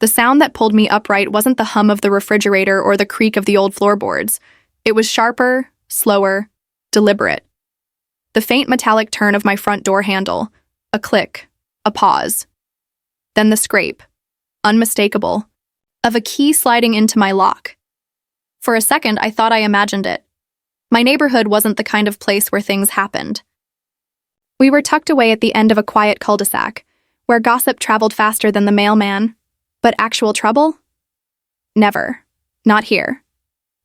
The sound that pulled me upright wasn't the hum of the refrigerator or the creak of the old floorboards. It was sharper, slower, deliberate. The faint metallic turn of my front door handle, a click, a pause. Then the scrape, unmistakable, of a key sliding into my lock. For a second, I thought I imagined it. My neighborhood wasn't the kind of place where things happened. We were tucked away at the end of a quiet cul-de-sac, where gossip traveled faster than the mailman. But actual trouble? Never. Not here.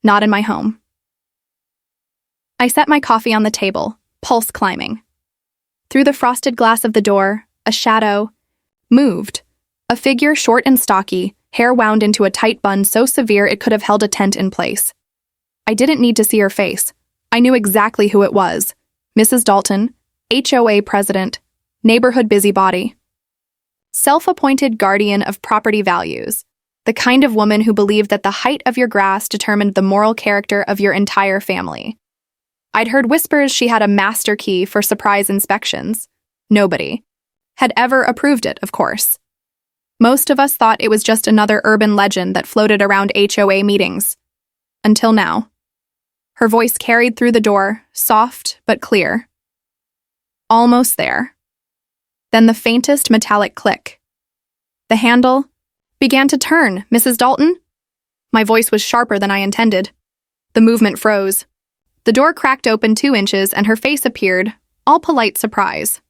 Not in my home. I set my coffee on the table, pulse climbing. Through the frosted glass of the door, a shadow moved. A figure short and stocky, hair wound into a tight bun so severe it could have held a tent in place. I didn't need to see her face. I knew exactly who it was. Mrs. Dalton, HOA president, neighborhood busybody. Self-appointed guardian of property values, the kind of woman who believed that the height of your grass determined the moral character of your entire family. I'd heard whispers she had a master key for surprise inspections. Nobody had ever approved it, of course. Most of us thought it was just another urban legend that floated around HOA meetings. Until now. Her voice carried through the door, soft but clear. Almost there. Then the faintest metallic click. The handle began to turn. Mrs. Dalton? My voice was sharper than I intended. The movement froze. The door cracked open 2 inches and her face appeared, all polite surprise.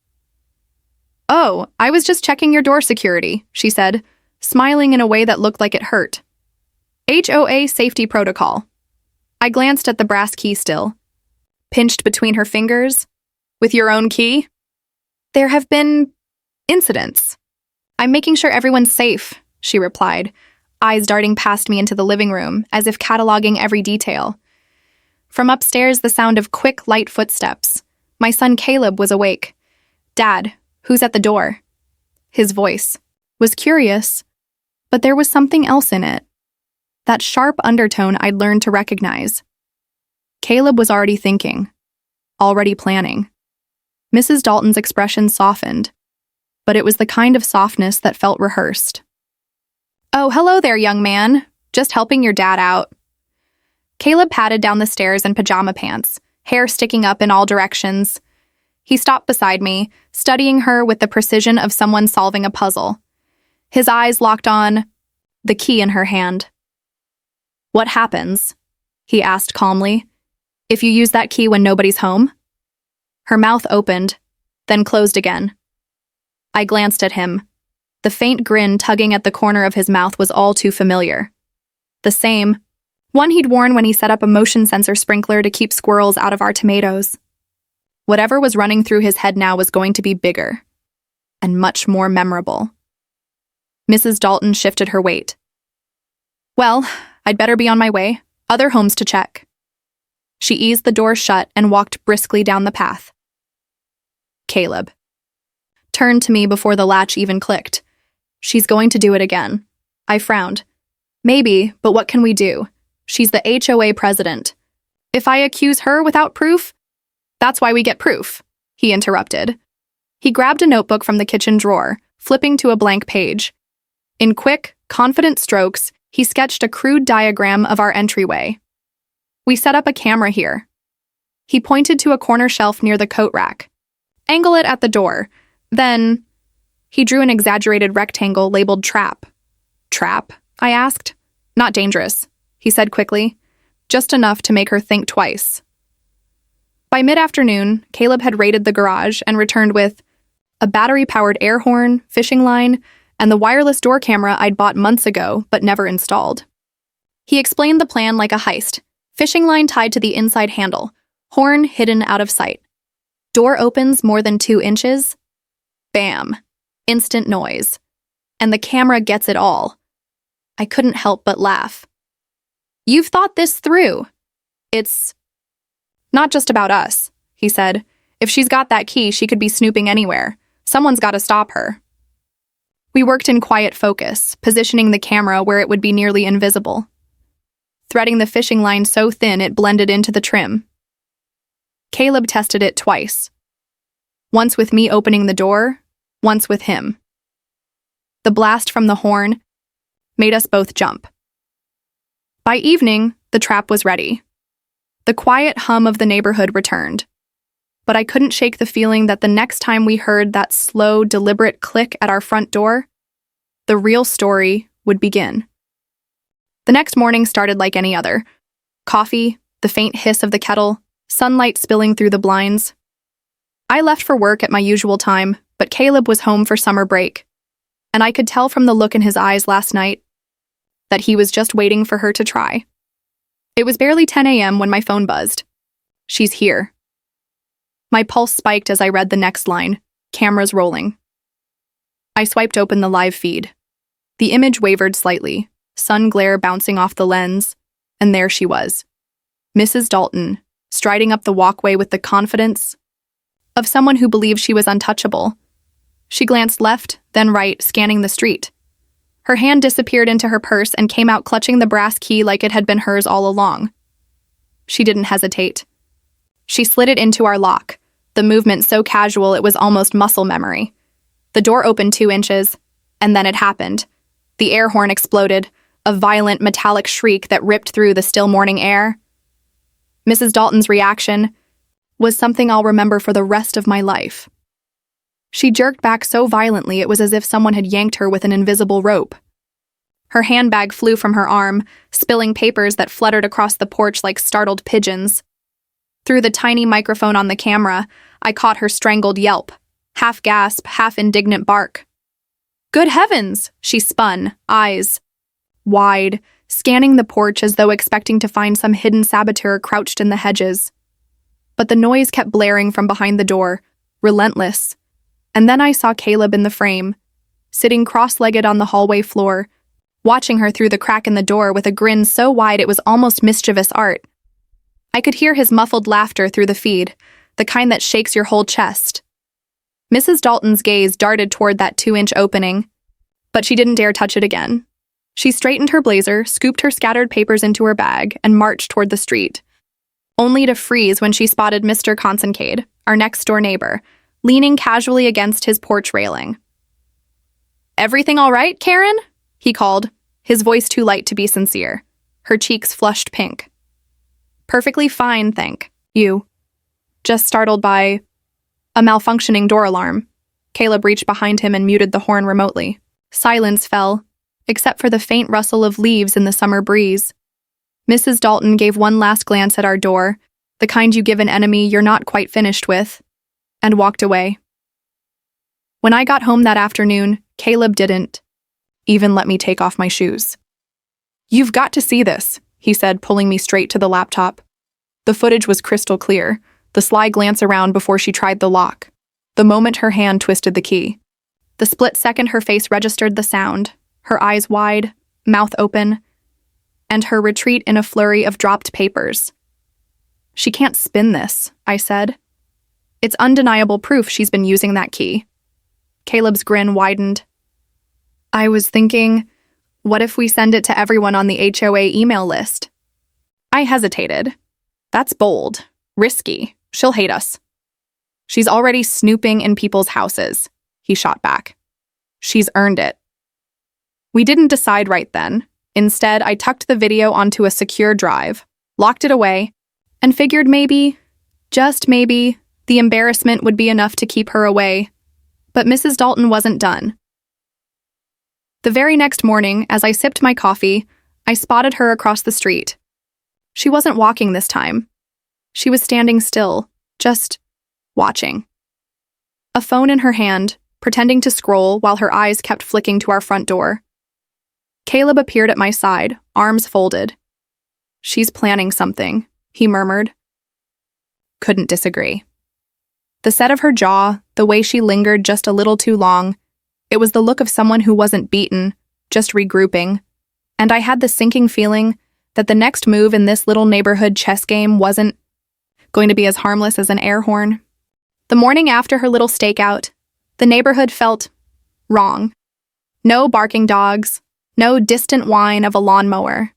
"Oh, I was just checking your door security," she said, smiling in a way that looked like it hurt. "HOA safety protocol." I glanced at the brass key still, pinched between her fingers. "With your own key?" "There have been incidents. I'm making sure everyone's safe," she replied, eyes darting past me into the living room, as if cataloging every detail. From upstairs, the sound of quick, light footsteps. My son Caleb was awake. "Dad, who's at the door?" His voice was curious, but there was something else in it. That sharp undertone I'd learned to recognize. Caleb was already thinking, already planning. Mrs. Dalton's expression softened, but it was the kind of softness that felt rehearsed. "Oh, hello there, young man. Just helping your dad out." Caleb padded down the stairs in pajama pants, hair sticking up in all directions. He stopped beside me, studying her with the precision of someone solving a puzzle. His eyes locked on the key in her hand. "What happens?" he asked calmly. "If you use that key when nobody's home?" Her mouth opened, then closed again. I glanced at him. The faint grin tugging at the corner of his mouth was all too familiar. The same, one he'd worn when he set up a motion sensor sprinkler to keep squirrels out of our tomatoes. Whatever was running through his head now was going to be bigger, and much more memorable. Mrs. Dalton shifted her weight. "Well, I'd better be on my way. Other homes to check." She eased the door shut and walked briskly down the path. Caleb turned to me before the latch even clicked. "She's going to do it again." I frowned. "Maybe, but what can we do? She's the HOA president. If I accuse her without proof?" "That's why we get proof," he interrupted. He grabbed a notebook from the kitchen drawer, flipping to a blank page. In quick, confident strokes, he sketched a crude diagram of our entryway. "We set up a camera here." He pointed to a corner shelf near the coat rack. "Angle it at the door. Then..." He drew an exaggerated rectangle labeled trap. "Trap?" I asked. "Not dangerous," he said quickly. "Just enough to make her think twice." By mid-afternoon, Caleb had raided the garage and returned with a battery-powered air horn, fishing line, and the wireless door camera I'd bought months ago but never installed. He explained the plan like a heist. Fishing line tied to the inside handle, horn hidden out of sight. Door opens more than 2 inches. Bam. Instant noise. And the camera gets it all. I couldn't help but laugh. "You've thought this through. It's not just about us," he said. "If she's got that key, she could be snooping anywhere. Someone's got to stop her." We worked in quiet focus, positioning the camera where it would be nearly invisible. Threading the fishing line so thin it blended into the trim. Caleb tested it twice. Once with me opening the door, once with him. The blast from the horn made us both jump. By evening, the trap was ready. The quiet hum of the neighborhood returned, but I couldn't shake the feeling that the next time we heard that slow, deliberate click at our front door, the real story would begin. The next morning started like any other. Coffee, the faint hiss of the kettle, sunlight spilling through the blinds. I left for work at my usual time, but Caleb was home for summer break, and I could tell from the look in his eyes last night that he was just waiting for her to try. It was barely 10 a.m. when my phone buzzed. She's here. My pulse spiked as I read the next line, cameras rolling. I swiped open the live feed. The image wavered slightly, sun glare bouncing off the lens, and there she was. Mrs. Dalton, striding up the walkway with the confidence of someone who believed she was untouchable. She glanced left, then right, scanning the street. Her hand disappeared into her purse and came out clutching the brass key like it had been hers all along. She didn't hesitate. She slid it into our lock, the movement so casual it was almost muscle memory. The door opened 2 inches, and then it happened. The air horn exploded, a violent metallic shriek that ripped through the still morning air. Mrs. Dalton's reaction was something I'll remember for the rest of my life. She jerked back so violently it was as if someone had yanked her with an invisible rope. Her handbag flew from her arm, spilling papers that fluttered across the porch like startled pigeons. Through the tiny microphone on the camera, I caught her strangled yelp, half gasp, half indignant bark. Good heavens! She spun, eyes wide, scanning the porch as though expecting to find some hidden saboteur crouched in the hedges. But the noise kept blaring from behind the door, relentless. And then I saw Caleb in the frame, sitting cross-legged on the hallway floor, watching her through the crack in the door with a grin so wide it was almost mischievous art. I could hear his muffled laughter through the feed, the kind that shakes your whole chest. Mrs. Dalton's gaze darted toward that 2-inch opening, but she didn't dare touch it again. She straightened her blazer, scooped her scattered papers into her bag, and marched toward the street, only to freeze when she spotted Mr. Consincade, our next-door neighbor, leaning casually against his porch railing. "Everything all right, Karen?" he called, his voice too light to be sincere. Her cheeks flushed pink. "Perfectly fine, thank you." Just startled by a malfunctioning door alarm. Caleb reached behind him and muted the horn remotely. Silence fell, except for the faint rustle of leaves in the summer breeze. Mrs. Dalton gave one last glance at our door, the kind you give an enemy you're not quite finished with, and walked away. When I got home that afternoon, Caleb didn't even let me take off my shoes. "You've got to see this," he said, pulling me straight to the laptop. The footage was crystal clear, the sly glance around before she tried the lock, the moment her hand twisted the key. The split second her face registered the sound, her eyes wide, mouth open, and her retreat in a flurry of dropped papers. "She can't spin this," I said. "It's undeniable proof she's been using that key." Caleb's grin widened. "I was thinking, what if we send it to everyone on the HOA email list?" I hesitated. "That's bold. Risky. She'll hate us." "She's already snooping in people's houses," he shot back. "She's earned it." We didn't decide right then. Instead, I tucked the video onto a secure drive, locked it away, and figured maybe, just maybe, the embarrassment would be enough to keep her away. But Mrs. Dalton wasn't done. The very next morning, as I sipped my coffee, I spotted her across the street. She wasn't walking this time. She was standing still, just watching. A phone in her hand, pretending to scroll while her eyes kept flicking to our front door. Caleb appeared at my side, arms folded. "She's planning something," he murmured. Couldn't disagree. The set of her jaw, the way she lingered just a little too long, it was the look of someone who wasn't beaten, just regrouping, and I had the sinking feeling that the next move in this little neighborhood chess game wasn't going to be as harmless as an air horn. The morning after her little stakeout, the neighborhood felt wrong. No barking dogs, no distant whine of a lawnmower,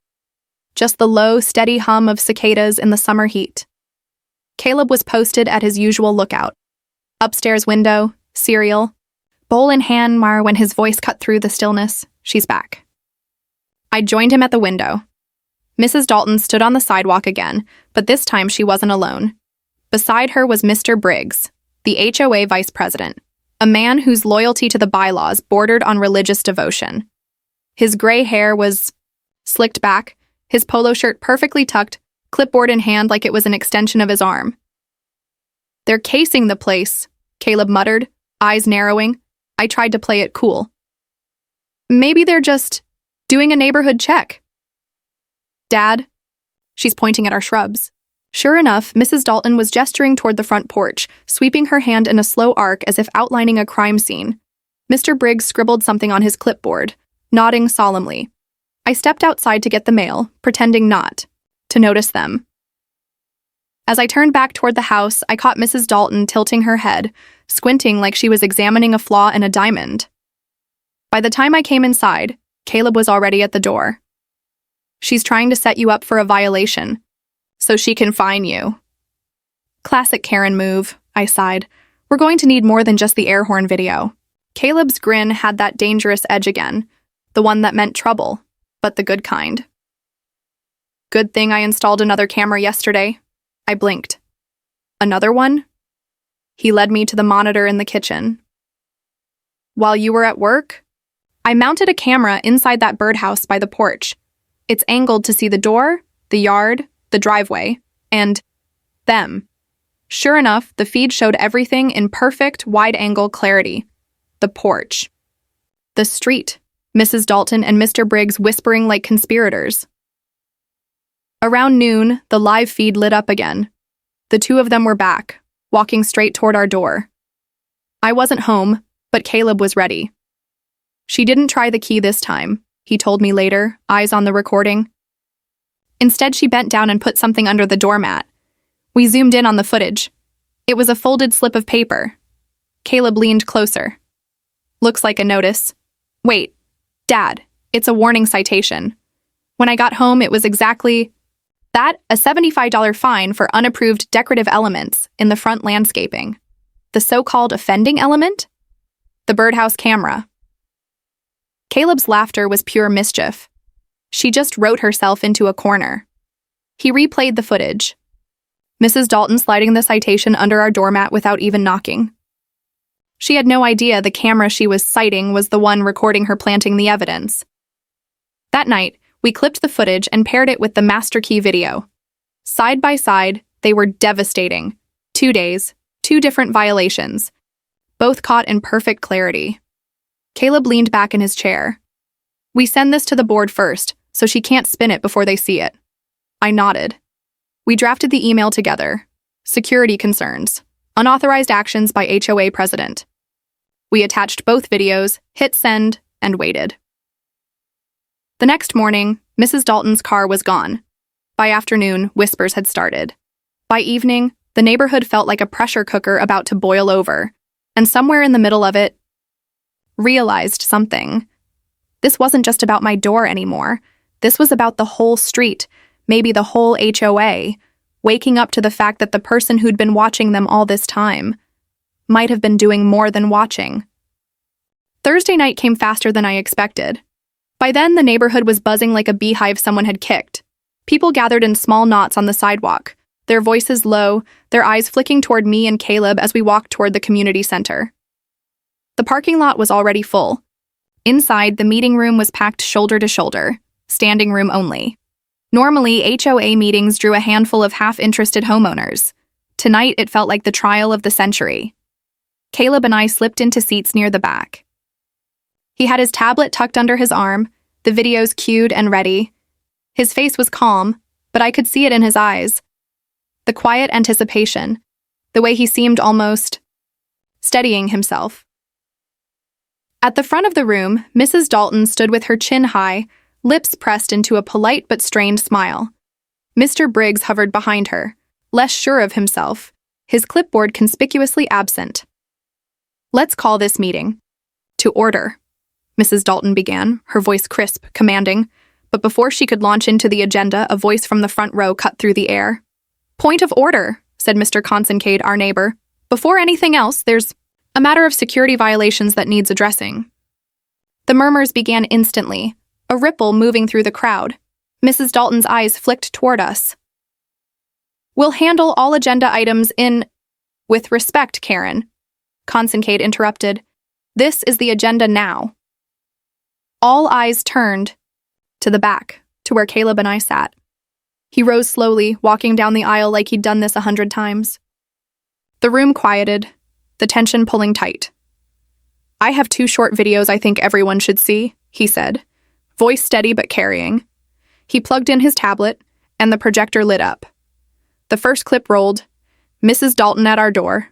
just the low, steady hum of cicadas in the summer heat. Caleb was posted at his usual lookout. Upstairs window, cereal, bowl in hand, when his voice cut through the stillness. "She's back." I joined him at the window. Mrs. Dalton stood on the sidewalk again, but this time she wasn't alone. Beside her was Mr. Briggs, the HOA vice president, a man whose loyalty to the bylaws bordered on religious devotion. His gray hair was slicked back, his polo shirt perfectly tucked, clipboard in hand like it was an extension of his arm. "They're casing the place," Caleb muttered, eyes narrowing. I tried to play it cool. "Maybe they're just doing a neighborhood check." "Dad?" She's pointing at our shrubs. Sure enough, Mrs. Dalton was gesturing toward the front porch, sweeping her hand in a slow arc as if outlining a crime scene. Mr. Briggs scribbled something on his clipboard, nodding solemnly. I stepped outside to get the mail, pretending not to notice them. As I turned back toward the house, I caught Mrs. Dalton tilting her head, squinting like she was examining a flaw in a diamond. By the time I came inside, Caleb was already at the door. "She's trying to set you up for a violation, so she can fine you." Classic Karen move, I sighed. We're going to need more than just the air horn video. Caleb's grin had that dangerous edge again, the one that meant trouble, but the good kind. "Good thing I installed another camera yesterday." I blinked. "Another one?" He led me to the monitor in the kitchen. "While you were at work, I mounted a camera inside that birdhouse by the porch. It's angled to see the door, the yard, the driveway, and them." Sure enough, the feed showed everything in perfect wide-angle clarity. The porch. The street. Mrs. Dalton and Mr. Briggs whispering like conspirators. Around noon, the live feed lit up again. The two of them were back, walking straight toward our door. I wasn't home, but Caleb was ready. "She didn't try the key this time," he told me later, eyes on the recording. Instead, she bent down and put something under the doormat. We zoomed in on the footage. It was a folded slip of paper. Caleb leaned closer. "Looks like a notice." "Wait, Dad, it's a warning citation. When I got home, it was exactly that, a $75 fine for unapproved decorative elements in the front landscaping. The so-called offending element? The birdhouse camera." Caleb's laughter was pure mischief. She just wrote herself into a corner. He replayed the footage. Mrs. Dalton sliding the citation under our doormat without even knocking. She had no idea the camera she was citing was the one recording her planting the evidence. That night, we clipped the footage and paired it with the master key video. Side by side, they were devastating. 2 days, 2 different violations, both caught in perfect clarity. Caleb leaned back in his chair. "We send this to the board first, so she can't spin it before they see it." I nodded. We drafted the email together. Security concerns. Unauthorized actions by HOA president. We attached both videos, hit send, and waited. The next morning, Mrs. Dalton's car was gone. By afternoon, whispers had started. By evening, the neighborhood felt like a pressure cooker about to boil over, and somewhere in the middle of it, realized something. This wasn't just about my door anymore. This was about the whole street, maybe the whole HOA, waking up to the fact that the person who'd been watching them all this time might have been doing more than watching. Thursday night came faster than I expected. By then, the neighborhood was buzzing like a beehive someone had kicked. People gathered in small knots on the sidewalk, their voices low, their eyes flicking toward me and Caleb as we walked toward the community center. The parking lot was already full. Inside, the meeting room was packed shoulder to shoulder, standing room only. Normally, HOA meetings drew a handful of half-interested homeowners. Tonight, it felt like the trial of the century. Caleb and I slipped into seats near the back. He had his tablet tucked under his arm, the videos cued and ready. His face was calm, but I could see it in his eyes. The quiet anticipation, the way he seemed almost steadying himself. At the front of the room, Mrs. Dalton stood with her chin high, lips pressed into a polite but strained smile. Mr. Briggs hovered behind her, less sure of himself, his clipboard conspicuously absent. "Let's call this meeting to order," Mrs. Dalton began, her voice crisp, commanding, but before she could launch into the agenda, a voice from the front row cut through the air. "Point of order," said Mr. Consincade, our neighbor. "Before anything else, there's a matter of security violations that needs addressing." The murmurs began instantly, a ripple moving through the crowd. Mrs. Dalton's eyes flicked toward us. "We'll handle all agenda items in—" "With respect, Karen," Consincade interrupted. "This is the agenda now." All eyes turned to the back, to where Caleb and I sat. He rose slowly, walking down the aisle like he'd done this 100 times. The room quieted, the tension pulling tight. "I have 2 short videos I think everyone should see," he said, voice steady but carrying. He plugged in his tablet, and the projector lit up. The first clip rolled, Mrs. Dalton at our door,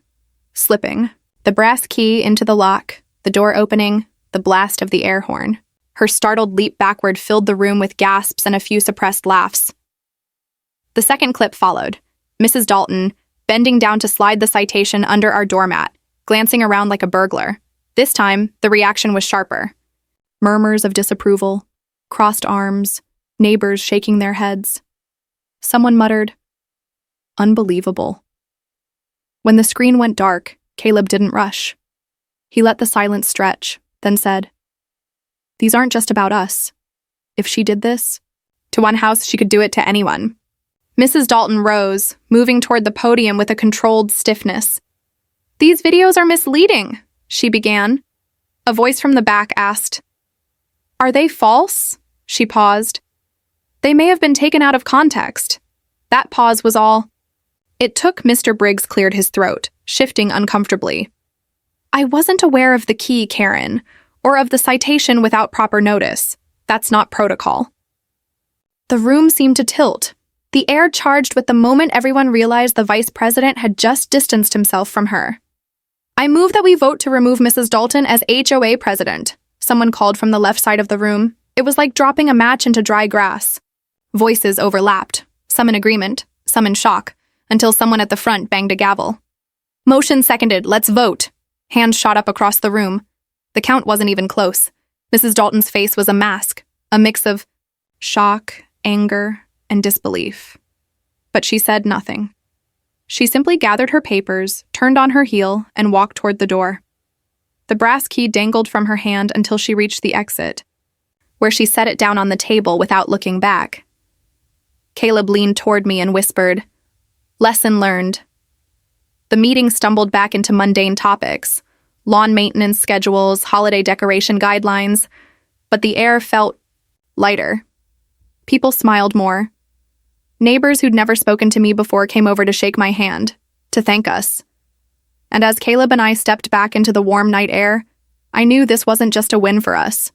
slipping, the brass key into the lock, the door opening, the blast of the air horn. Her startled leap backward filled the room with gasps and a few suppressed laughs. The second clip followed, Mrs. Dalton, bending down to slide the citation under our doormat, glancing around like a burglar. This time, the reaction was sharper. Murmurs of disapproval, crossed arms, neighbors shaking their heads. Someone muttered, "Unbelievable." When the screen went dark, Caleb didn't rush. He let the silence stretch, then said, "These aren't just about us. If she did this, to one house, she could do it to anyone." Mrs. Dalton rose, moving toward the podium with a controlled stiffness. "These videos are misleading," she began. A voice from the back asked, "Are they false?" She paused. "They may have been taken out of context." That pause was all. It took Mr. Briggs cleared his throat, shifting uncomfortably. "I wasn't aware of the key, Karen, or of the citation without proper notice. That's not protocol." The room seemed to tilt. The air charged with the moment everyone realized the vice president had just distanced himself from her. "I move that we vote to remove Mrs. Dalton as HOA president," someone called from the left side of the room. It was like dropping a match into dry grass. Voices overlapped, some in agreement, some in shock, until someone at the front banged a gavel. "Motion seconded, let's vote." Hands shot up across the room. The count wasn't even close. Mrs. Dalton's face was a mask, a mix of shock, anger, and disbelief. But she said nothing. She simply gathered her papers, turned on her heel, and walked toward the door. The brass key dangled from her hand until she reached the exit, where she set it down on the table without looking back. Caleb leaned toward me and whispered, "Lesson learned." The meeting stumbled back into mundane topics, lawn maintenance schedules, holiday decoration guidelines, but the air felt lighter. People smiled more. Neighbors who'd never spoken to me before came over to shake my hand, to thank us. And as Caleb and I stepped back into the warm night air, I knew this wasn't just a win for us.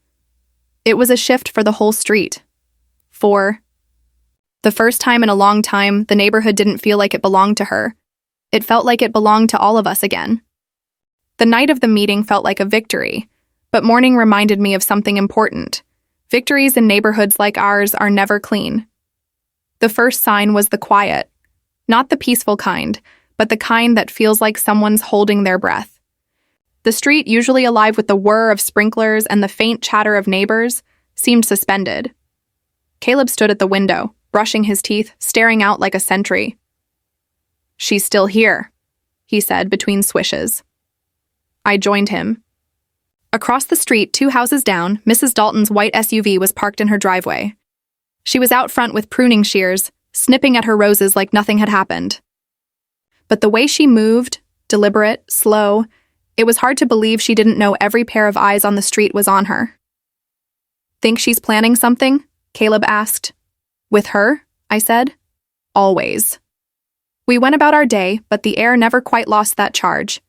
It was a shift for the whole street. For the first time in a long time, the neighborhood didn't feel like it belonged to her. It felt like it belonged to all of us again. The night of the meeting felt like a victory, but morning reminded me of something important. Victories in neighborhoods like ours are never clean. The first sign was the quiet, not the peaceful kind, but the kind that feels like someone's holding their breath. The street, usually alive with the whir of sprinklers and the faint chatter of neighbors, seemed suspended. Caleb stood at the window, brushing his teeth, staring out like a sentry. "She's still here," he said between swishes. I joined him. Across the street, 2 houses down, Mrs. Dalton's white SUV was parked in her driveway. She was out front with pruning shears, snipping at her roses like nothing had happened. But the way she moved, deliberate, slow, it was hard to believe she didn't know every pair of eyes on the street was on her. "Think she's planning something?" Caleb asked. "With her?" I said. "Always." We went about our day, but the air never quite lost that charge.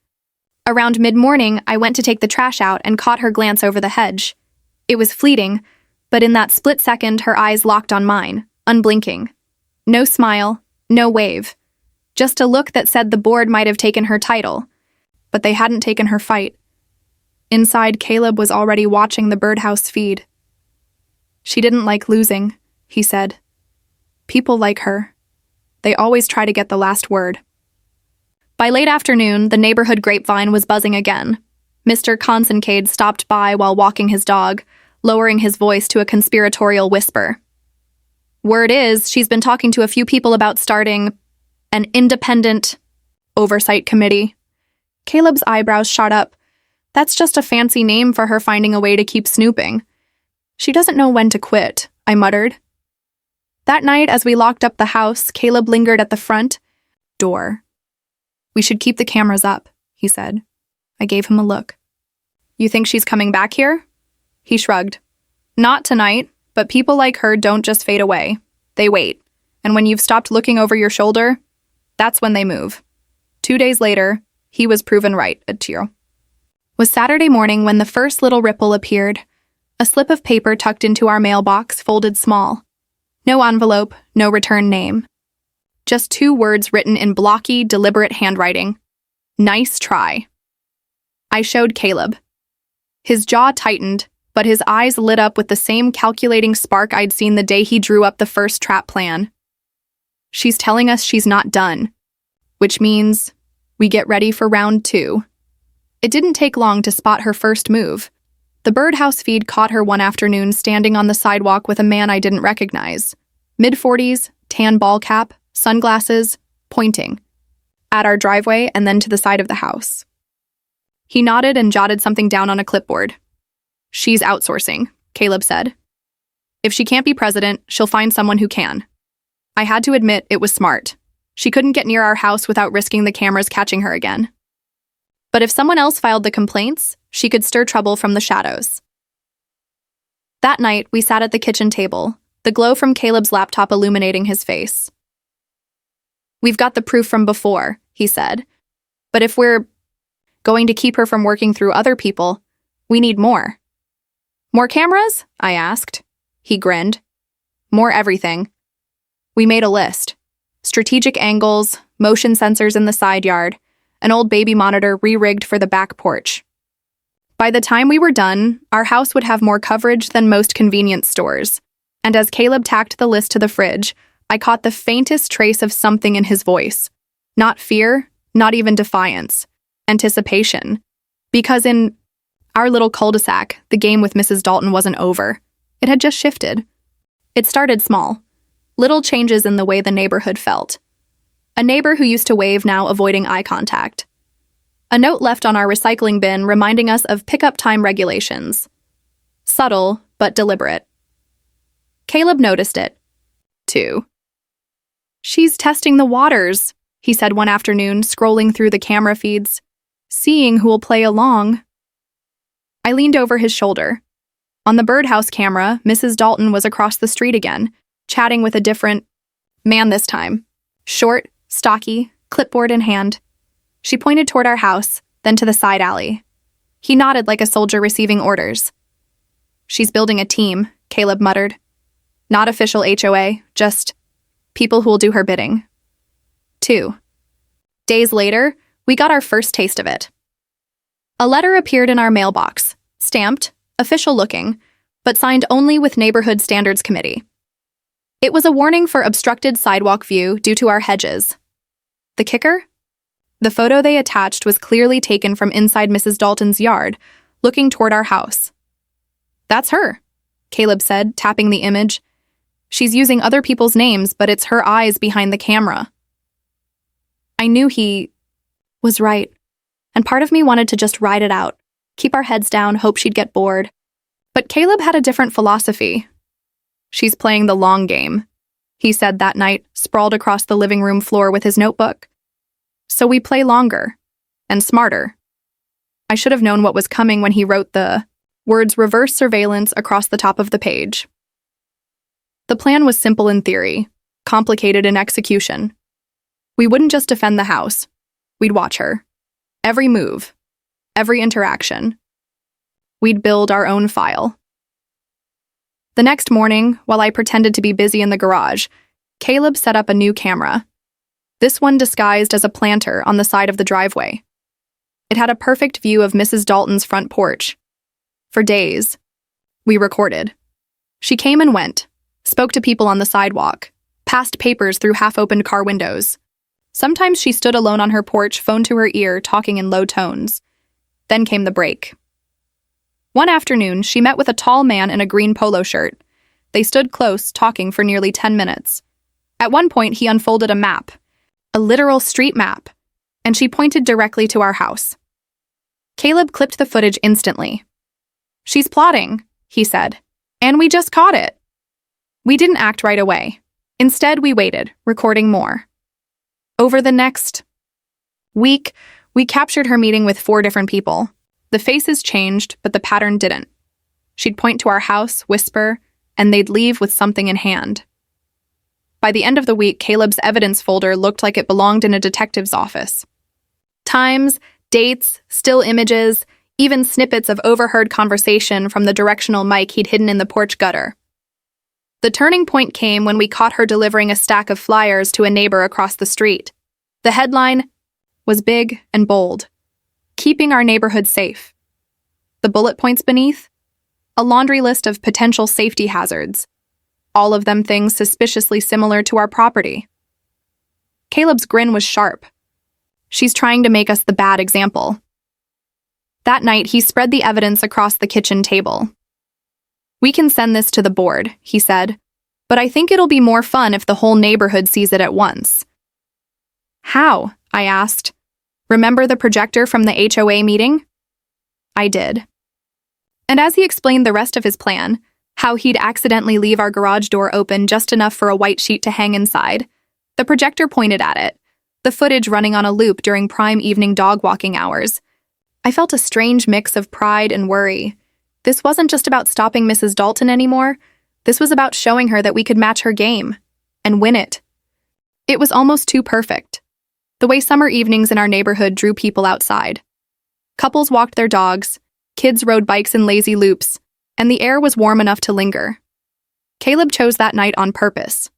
Around mid-morning, I went to take the trash out and caught her glance over the hedge. It was fleeting, but in that split second, her eyes locked on mine, unblinking. No smile, no wave. Just a look that said the board might have taken her title, but they hadn't taken her fight. Inside, Caleb was already watching the birdhouse feed. "She didn't like losing," he said. "People like her. They always try to get the last word." By late afternoon, the neighborhood grapevine was buzzing again. Mr. Consincade stopped by while walking his dog, lowering his voice to a conspiratorial whisper. "Word is, she's been talking to a few people about starting an independent oversight committee." Caleb's eyebrows shot up. "That's just a fancy name for her finding a way to keep snooping. She doesn't know when to quit, I muttered. That night, as we locked up the house, Caleb lingered at the front door. We should keep the cameras up, he said. I gave him a look. You think she's coming back here? He shrugged. Not tonight, but people like her don't just fade away. They wait. And when you've stopped looking over your shoulder, that's when they move. 2 days later, he was proven right at Tiro. Was Saturday morning when the first little ripple appeared. A slip of paper tucked into our mailbox, folded small. No envelope, no return name. Just 2 words written in blocky, deliberate handwriting. Nice try. I showed Caleb. His jaw tightened, but his eyes lit up with the same calculating spark I'd seen the day he drew up the first trap plan. She's telling us she's not done, which means we get ready for round 2. It didn't take long to spot her first move. The birdhouse feed caught her one afternoon standing on the sidewalk with a man I didn't recognize. Mid-40s, tan ball cap, sunglasses, pointing. At our driveway and then to the side of the house. He nodded and jotted something down on a clipboard. She's outsourcing, Caleb said. If she can't be president, she'll find someone who can. I had to admit it was smart. She couldn't get near our house without risking the cameras catching her again. But if someone else filed the complaints, she could stir trouble from the shadows. That night, we sat at the kitchen table, the glow from Caleb's laptop illuminating his face. We've got the proof from before, he said. But if we're going to keep her from working through other people, we need more. More cameras? I asked. He grinned. More everything. We made a list. Strategic angles, motion sensors in the side yard, an old baby monitor re-rigged for the back porch. By the time we were done, our house would have more coverage than most convenience stores. And as Caleb tacked the list to the fridge, I caught the faintest trace of something in his voice. Not fear, not even defiance. Anticipation. Because in our little cul-de-sac, the game with Mrs. Dalton wasn't over. It had just shifted. It started small. Little changes in the way the neighborhood felt. A neighbor who used to wave now avoiding eye contact. A note left on our recycling bin reminding us of pickup time regulations. Subtle, but deliberate. Caleb noticed it, too. She's testing the waters, he said one afternoon, scrolling through the camera feeds, seeing who will play along. I leaned over his shoulder. On the birdhouse camera, Mrs. Dalton was across the street again, chatting with a different man this time. Short, stocky, clipboard in hand. She pointed toward our house, then to the side alley. He nodded like a soldier receiving orders. She's building a team, Caleb muttered. Not official HOA, just people who will do her bidding. 2 days later, we got our first taste of it. A letter appeared in our mailbox, stamped, official-looking, but signed only with Neighborhood Standards Committee. It was a warning for obstructed sidewalk view due to our hedges. The kicker? The photo they attached was clearly taken from inside Mrs. Dalton's yard, looking toward our house. That's her, Caleb said, tapping the image. She's using other people's names, but it's her eyes behind the camera. I knew he was right, and part of me wanted to just ride it out, keep our heads down, hope she'd get bored. But Caleb had a different philosophy. She's playing the long game, he said that night, sprawled across the living room floor with his notebook. So we play longer and smarter. I should have known what was coming when he wrote the words reverse surveillance across the top of the page. The plan was simple in theory, complicated in execution. We wouldn't just defend the house. We'd watch her. Every move. Every interaction. We'd build our own file. The next morning, while I pretended to be busy in the garage, Caleb set up a new camera. This one disguised as a planter on the side of the driveway. It had a perfect view of Mrs. Dalton's front porch. For days, we recorded. She came and went, spoke to people on the sidewalk, passed papers through half-opened car windows. Sometimes she stood alone on her porch, phone to her ear, talking in low tones. Then came the break. One afternoon, she met with a tall man in a green polo shirt. They stood close, talking for nearly 10 minutes. At one point, he unfolded a map, a literal street map, and she pointed directly to our house. Caleb clipped the footage instantly. She's plotting, he said. And we just caught it. We didn't act right away. Instead, we waited, recording more. Over the next week, we captured her meeting with 4 different people. The faces changed, but the pattern didn't. She'd point to our house, whisper, and they'd leave with something in hand. By the end of the week, Caleb's evidence folder looked like it belonged in a detective's office. Times, dates, still images, even snippets of overheard conversation from the directional mic he'd hidden in the porch gutter. The turning point came when we caught her delivering a stack of flyers to a neighbor across the street. The headline was big and bold: "Keeping our neighborhood safe." The bullet points beneath? A laundry list of potential safety hazards, all of them things suspiciously similar to our property. Caleb's grin was sharp. She's trying to make us the bad example. That night, he spread the evidence across the kitchen table. "We can send this to the board," he said, "but I think it'll be more fun if the whole neighborhood sees it at once." "How?" I asked. "Remember the projector from the HOA meeting?" I did. And as he explained the rest of his plan, how he'd accidentally leave our garage door open just enough for a white sheet to hang inside, the projector pointed at it, the footage running on a loop during prime evening dog walking hours. I felt a strange mix of pride and worry. This wasn't just about stopping Mrs. Dalton anymore. This was about showing her that we could match her game and win it. It was almost too perfect. The way summer evenings in our neighborhood drew people outside. Couples walked their dogs, kids rode bikes in lazy loops, and the air was warm enough to linger. Caleb chose that night on purpose.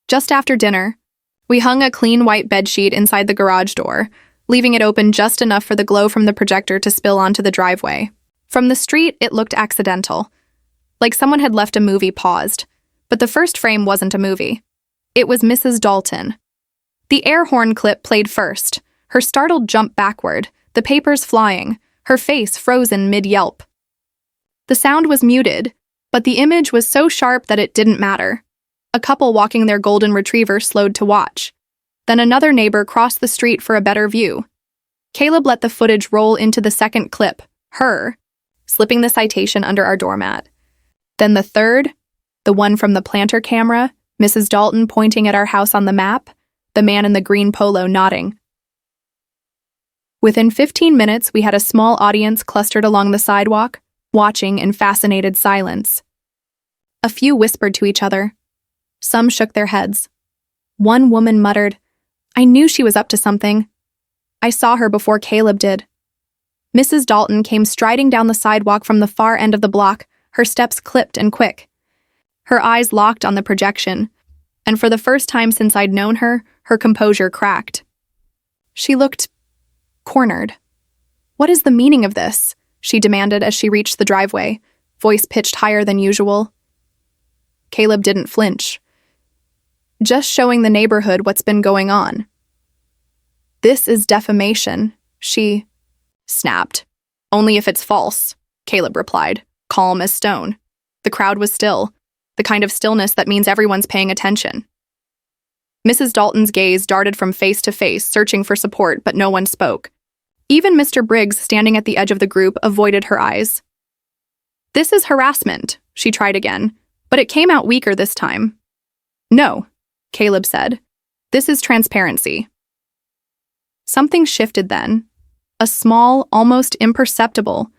Just after dinner, we hung a clean white bedsheet inside the garage door, leaving it open just enough for the glow from the projector to spill onto the driveway. From the street, it looked accidental, like someone had left a movie paused. But the first frame wasn't a movie. It was Mrs. Dalton. The air horn clip played first, her startled jump backward, the papers flying, her face frozen mid-yelp. The sound was muted, but the image was so sharp that it didn't matter. A couple walking their golden retriever slowed to watch. Then another neighbor crossed the street for a better view. Caleb let the footage roll into the second clip, her, slipping the citation under our doormat. Then the third, the one from the planter camera, Mrs. Dalton pointing at our house on the map, the man in the green polo nodding. Within 15 minutes, we had a small audience clustered along the sidewalk, watching in fascinated silence. A few whispered to each other. Some shook their heads. One woman muttered, "I knew she was up to something. I saw her before Caleb did." Mrs. Dalton came striding down the sidewalk from the far end of the block, her steps clipped and quick. Her eyes locked on the projection, and for the first time since I'd known her, her composure cracked. She looked cornered. "What is the meaning of this?" she demanded as she reached the driveway, voice pitched higher than usual. Caleb didn't flinch. "Just showing the neighborhood what's been going on." "This is defamation," she snapped. "Only if it's false," Caleb replied, calm as stone. The crowd was still, the kind of stillness that means everyone's paying attention. Mrs. Dalton's gaze darted from face to face, searching for support, but no one spoke. Even Mr. Briggs, standing at the edge of the group, avoided her eyes. "This is harassment," she tried again, but it came out weaker this time. "No," Caleb said. "This is transparency." Something shifted then. A small, almost imperceptible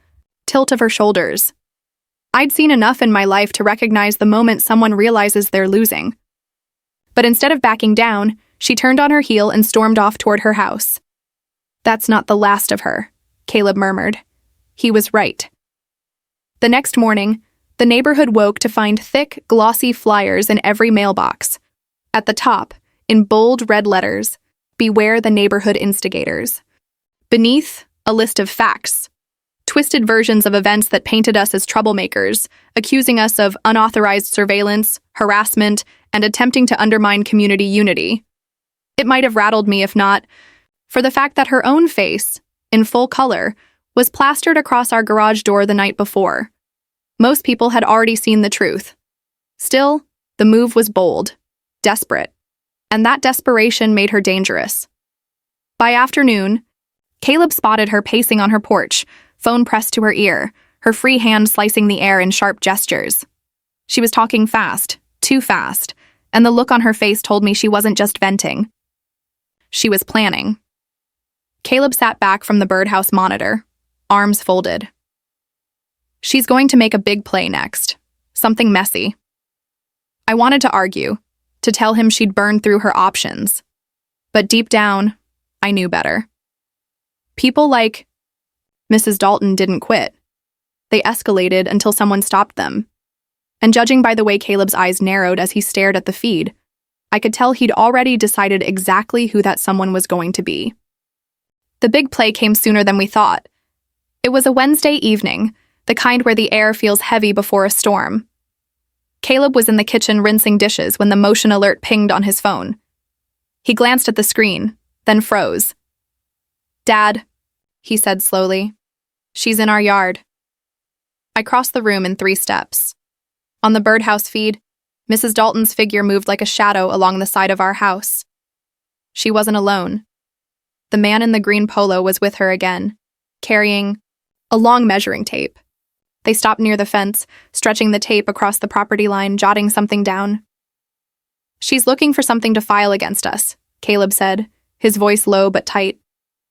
tilt of her shoulders. I'd seen enough in my life to recognize the moment someone realizes they're losing. But instead of backing down, she turned on her heel and stormed off toward her house. "That's not the last of her," Caleb murmured. He was right. The next morning, the neighborhood woke to find thick, glossy flyers in every mailbox. At the top, in bold red letters, "Beware the neighborhood instigators." Beneath, a list of facts. Twisted versions of events that painted us as troublemakers, accusing us of unauthorized surveillance, harassment, and attempting to undermine community unity. It might have rattled me if not for the fact that her own face, in full color, was plastered across our garage door the night before. Most people had already seen the truth. Still, the move was bold, desperate, and that desperation made her dangerous. By afternoon, Caleb spotted her pacing on her porch, phone pressed to her ear, her free hand slicing the air in sharp gestures. She was talking fast, too fast, and the look on her face told me she wasn't just venting. She was planning. Caleb sat back from the birdhouse monitor, arms folded. She's going to make a big play next. Something messy. I wanted to argue, to tell him she'd burned through her options. But deep down, I knew better. People like Mrs. Dalton didn't quit. They escalated until someone stopped them. And judging by the way Caleb's eyes narrowed as he stared at the feed, I could tell he'd already decided exactly who that someone was going to be. The big play came sooner than we thought. It was a Wednesday evening, the kind where the air feels heavy before a storm. Caleb was in the kitchen rinsing dishes when the motion alert pinged on his phone. He glanced at the screen, then froze. "Dad," he said slowly. "She's in our yard." I crossed the room in 3 steps. On the birdhouse feed, Mrs. Dalton's figure moved like a shadow along the side of our house. She wasn't alone. The man in the green polo was with her again, carrying a long measuring tape. They stopped near the fence, stretching the tape across the property line, jotting something down. "She's looking for something to file against us," Caleb said, his voice low but tight.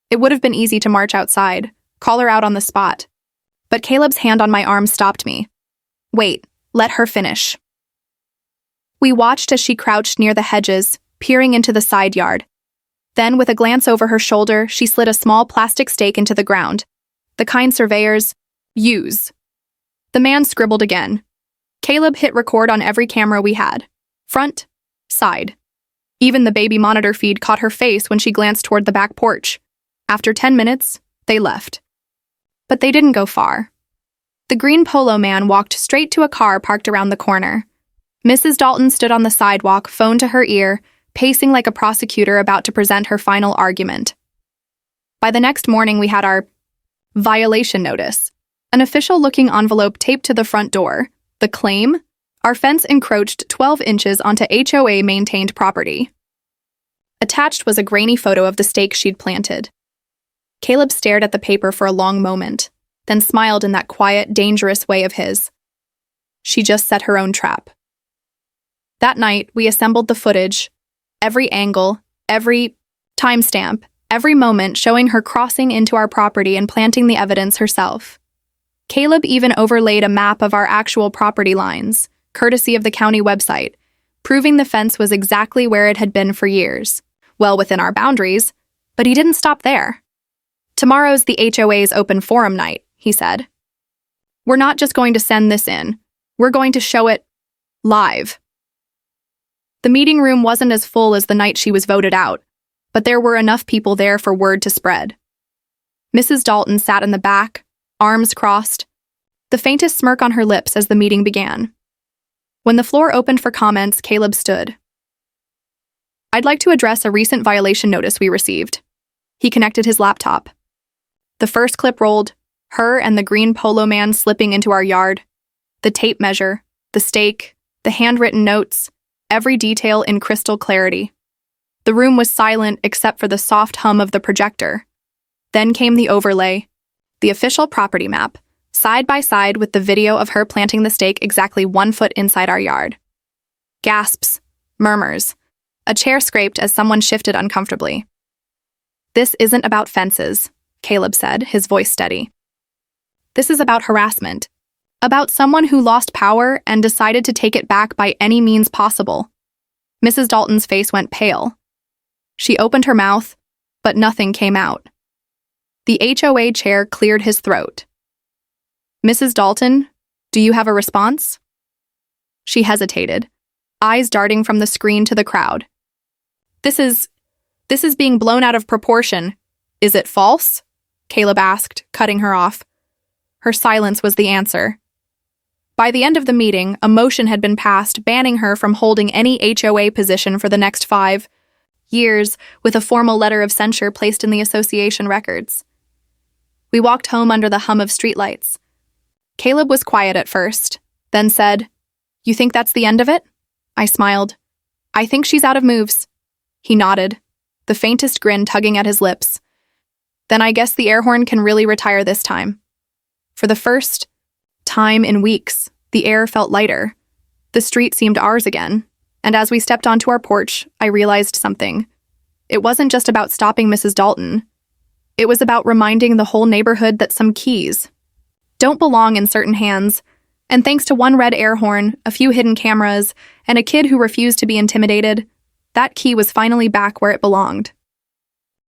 It would have been easy to march outside, call her out on the spot. But Caleb's hand on my arm stopped me. "Wait, let her finish." We watched as she crouched near the hedges, peering into the side yard. Then, with a glance over her shoulder, she slid a small plastic stake into the ground, the kind surveyors use. The man scribbled again. Caleb hit record on every camera we had. Front, side. Even the baby monitor feed caught her face when she glanced toward the back porch. After 10 minutes, they left. But they didn't go far. The green polo man walked straight to a car parked around the corner. Mrs. Dalton stood on the sidewalk, phone to her ear, pacing like a prosecutor about to present her final argument. By the next morning, we had our violation notice, an official-looking envelope taped to the front door. The claim? Our fence encroached 12 inches onto HOA-maintained property. Attached was a grainy photo of the stake she'd planted. Caleb stared at the paper for a long moment, then smiled in that quiet, dangerous way of his. She just set her own trap. That night, we assembled the footage, every angle, every timestamp, every moment showing her crossing into our property and planting the evidence herself. Caleb even overlaid a map of our actual property lines, courtesy of the county website, proving the fence was exactly where it had been for years, well within our boundaries, but he didn't stop there. "Tomorrow's the HOA's open forum night," he said. "We're not just going to send this in, we're going to show it live." The meeting room wasn't as full as the night she was voted out, but there were enough people there for word to spread. Mrs. Dalton sat in the back, arms crossed, the faintest smirk on her lips as the meeting began. When the floor opened for comments, Caleb stood. "I'd like to address a recent violation notice we received." He connected his laptop. The first clip rolled, her and the green polo man slipping into our yard, the tape measure, the stake, the handwritten notes, every detail in crystal clarity. The room was silent except for the soft hum of the projector. Then came the overlay, the official property map, side by side with the video of her planting the stake exactly 1 foot inside our yard. Gasps, murmurs. A chair scraped as someone shifted uncomfortably. "This isn't about fences," Caleb said, his voice steady. "This is about harassment. About someone who lost power and decided to take it back by any means possible." Mrs. Dalton's face went pale. She opened her mouth, but nothing came out. The HOA chair cleared his throat. "Mrs. Dalton, do you have a response?" She hesitated, eyes darting from the screen to the crowd. This is being blown out of proportion. Is it false?" Caleb asked, cutting her off. Her silence was the answer. By the end of the meeting, a motion had been passed banning her from holding any HOA position for the next 5 years, with a formal letter of censure placed in the association records. We walked home under the hum of streetlights. Caleb was quiet at first, then said, "You think that's the end of it?" I smiled. "I think she's out of moves." He nodded, the faintest grin tugging at his lips. "Then I guess the air horn can really retire this time." For the first time in weeks, the air felt lighter, The street seemed ours again, and as we stepped onto our porch, I realized something. It wasn't just about stopping Mrs. Dalton. It was about reminding the whole neighborhood that some keys don't belong in certain hands, and thanks to one red air horn, a few hidden cameras, and a kid who refused to be intimidated, that key was finally back where it belonged.